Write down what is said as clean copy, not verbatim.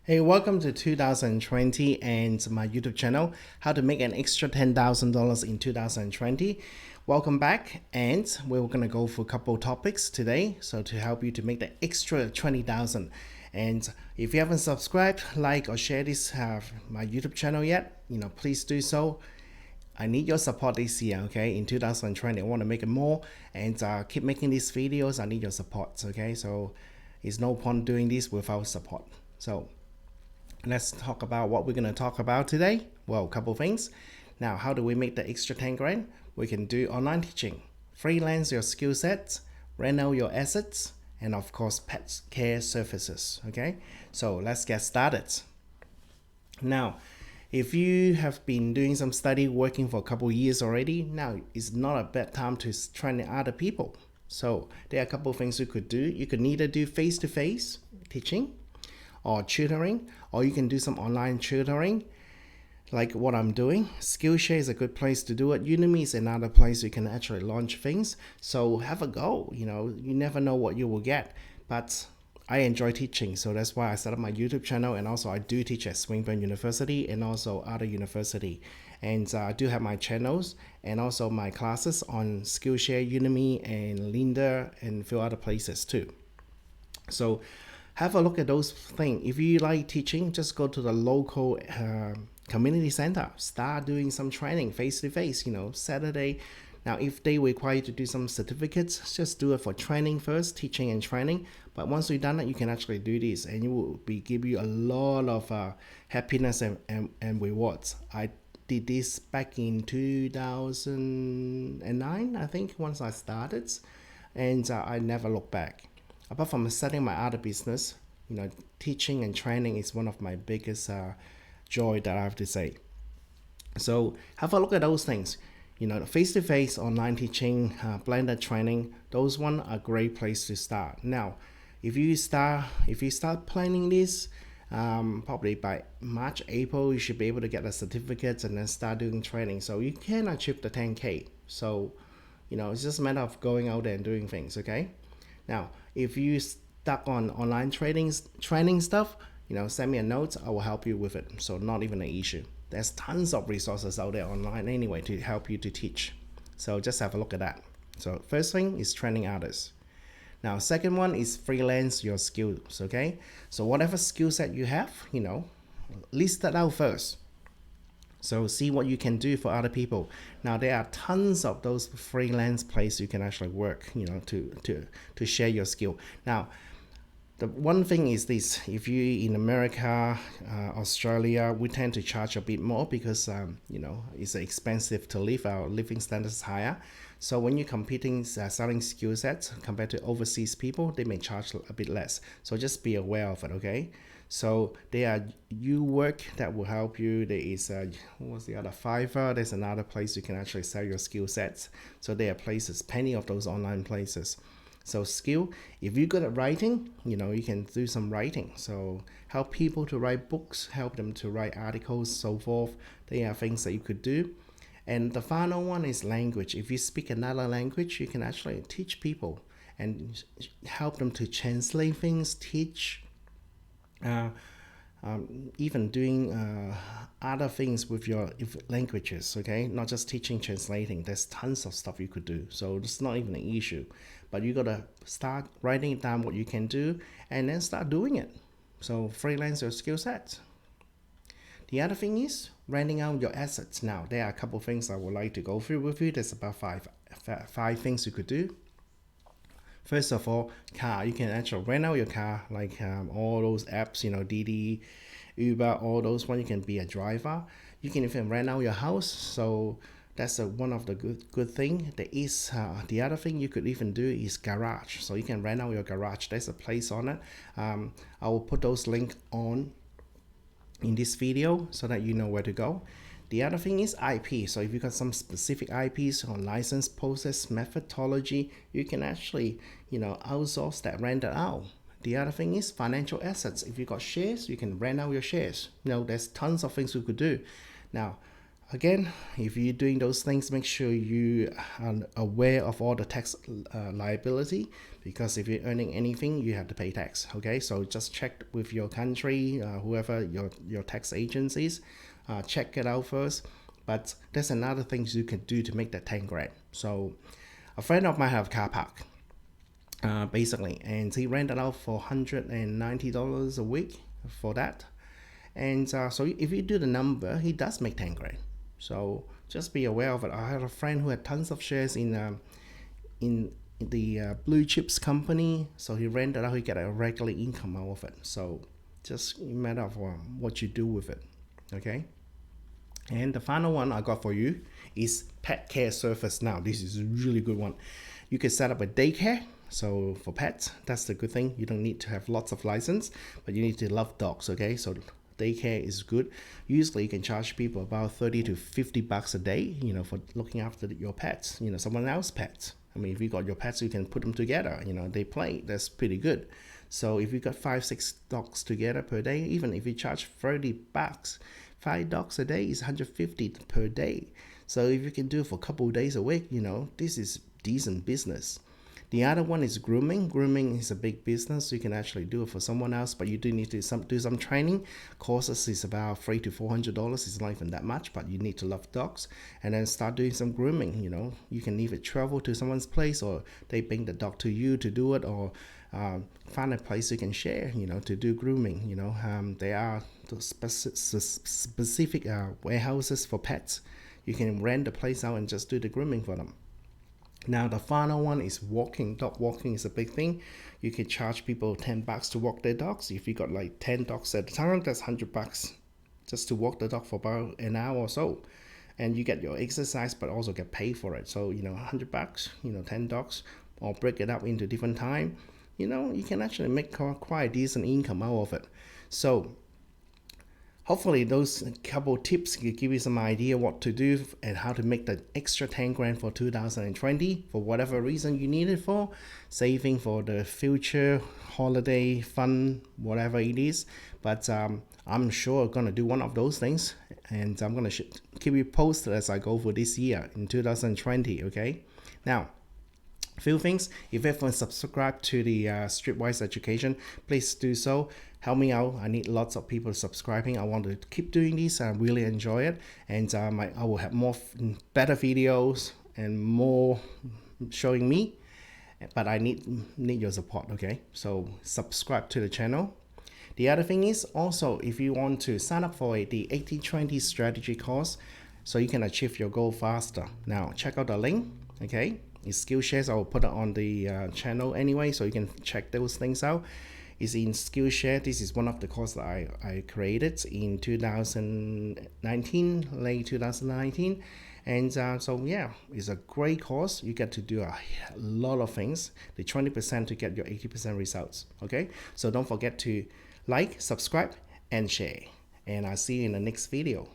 Hey, welcome to 2020 and my YouTube channel, how to make an extra $10,000 in 2020. Welcome back, and we're gonna go for a couple topics today, so to help you to make the extra 20,000. And if you haven't subscribed, like or share this my YouTube channel yet, please do so. I need your support this year, okay? In 2020, I want to make it more and keep making these videos. I need your support, okay? So it's no point doing this without support. So let's talk about what we're going to talk about today. Well, a couple things. Now, how do we make the extra 10 grand? We can do online teaching, freelance your skill sets, rent out your assets, and of course, pet care services, okay? So let's get started. Now, if you have been doing some study working for a couple of years already, now is not a bad time to train other people. So there are a couple of things you could do. You could either do face-to-face teaching or tutoring, or you can do some online tutoring like what I'm doing. Skillshare is a good place to do it. Udemy is another place you can actually launch things. So have a go. You never know what you will get, but I enjoy teaching, so that's why I set up my YouTube channel, and also I do teach at Swinburne University and also other university. And I do have my channels and also my classes on Skillshare, Udemy, and Lynda, and a few other places too. So have a look at those things. If you like teaching, just go to the local community center. Start doing some training face-to-face, Saturday. Now, if they require you to do some certificates, just do it for training first, teaching and training. But once you've done it, you can actually do this, and it will give you a lot of happiness and rewards. I did this back in 2009, I think, once I started, and I never looked back. Apart from starting my other business, teaching and training is one of my biggest joy that I have to say. So have a look at those things. Face-to-face online teaching, blended training, those one are a great place to start. Now, if you start planning this, probably by March, April, you should be able to get the certificates and then start doing training. So you can achieve the 10K. So, it's just a matter of going out there and doing things, okay? Now, if you stuck on online training stuff, send me a note. I will help you with it. So not even an issue. There's tons of resources out there online anyway to help you to teach. So just have a look at that. So first thing is training others. Now, second one is freelance your skills, okay? So whatever skill set you have, list that out first. So see what you can do for other people. Now, there are tons of those freelance places you can actually work, to share your skill. Now, the one thing is this: if you in America, Australia, we tend to charge a bit more because it's expensive to live. Our living standards is higher. So when you're competing, selling skill sets compared to overseas people, they may charge a bit less. So just be aware of it, okay? So there are work that will help you. There is what's the other, Fiverr. There's another place you can actually sell your skill sets. So there are places, plenty of those online places. So skill, if you're good at writing, you can do some writing. So help people to write books, help them to write articles, so forth. They are things that you could do. And the final one is language. If you speak another language, you can actually teach people and help them to translate things, teach, even doing other things with your languages, okay? Not just teaching, translating. There's tons of stuff you could do. So it's not even an issue. But you got to start writing down what you can do and then start doing it. So freelance your skill set. The other thing is renting out your assets. Now, there are a couple of things I would like to go through with you. There's about five things you could do. First of all, car. You can actually rent out your car, like all those apps, Didi, Uber, all those one. You can be a driver. You can even rent out your house. So that's one of the good thing. There is the other thing you could even do is garage. So you can rent out your garage. There's a place on it. I will put those links on in this video so that you know where to go. The other thing is IP. So if you got some specific IPs or license process methodology, you can actually, outsource that, rent it out. The other thing is financial assets. If you got shares, you can rent out your shares. There's tons of things you could do. Now, Again, if you're doing those things, make sure you are aware of all the tax liability, because if you're earning anything, you have to pay tax. Okay, so just check with your country, whoever your tax agencies, check it out first. But there's another things you can do to make that 10 grand. So a friend of mine have a car park, basically, and he rented out for $190 a week for that. And so if you do the number, he does make 10 grand. So just be aware of it. I had a friend who had tons of shares in the blue chips company, so he rented out, he get a regular income out of it. So just a matter of what you do with it. Okay. And the final one I got for you is pet care service. Now this is a really good one. You can set up a daycare. So for pets, that's the good thing. You don't need to have lots of license, but you need to love dogs. Okay, so daycare is good. Usually you can charge people about 30 to 50 bucks a day, for looking after your pets, someone else's pets. I mean, if you got your pets, you can put them together, they play. That's pretty good. So if you got 5-6 dogs together per day, even if you charge 30 bucks, 5 dogs a day is 150 per day. So if you can do it for a couple of days a week, this is decent business. The other one is grooming. Grooming is a big business. You can actually do it for someone else, but you do need to do some training. Courses is about $300 to $400. It's not even that much, but you need to love dogs. And then start doing some grooming. You can either travel to someone's place, or they bring the dog to you to do it, or find a place you can share, to do grooming. There are specific warehouses for pets. You can rent the place out and just do the grooming for them. Now the final one is walking. Dog walking is a big thing. You can charge people 10 bucks to walk their dogs. If you got like 10 dogs at a time, that's 100 bucks just to walk the dog for about an hour or so. And you get your exercise, but also get paid for it. So, 100 bucks, 10 dogs, or break it up into different time. You can actually make quite a decent income out of it. So hopefully those couple tips will give you some idea what to do and how to make the extra 10 grand for 2020 for whatever reason you need it for, saving for the future holiday fun, whatever it is. But I'm sure I'm going to do one of those things, and I'm going to keep you posted as I go for this year in 2020. Okay, now few things. If you haven't subscribed to the Streetwise Education, please do so. Help me out. I need lots of people subscribing. I want to keep doing this. I really enjoy it, and I will have more better videos and more showing me. But I need your support. Okay, so subscribe to the channel. The other thing is also, if you want to sign up for the 80/20 strategy course, so you can achieve your goal faster. Now check out the link. Okay. It's Skillshare. I will put it on the channel anyway, so you can check those things out. It's in Skillshare. This is one of the courses that I created in 2019, late 2019. And so yeah, it's a great course. You get to do a lot of things. The 20% to get your 80% results. Okay, so don't forget to like, subscribe, and share. And I'll see you in the next video.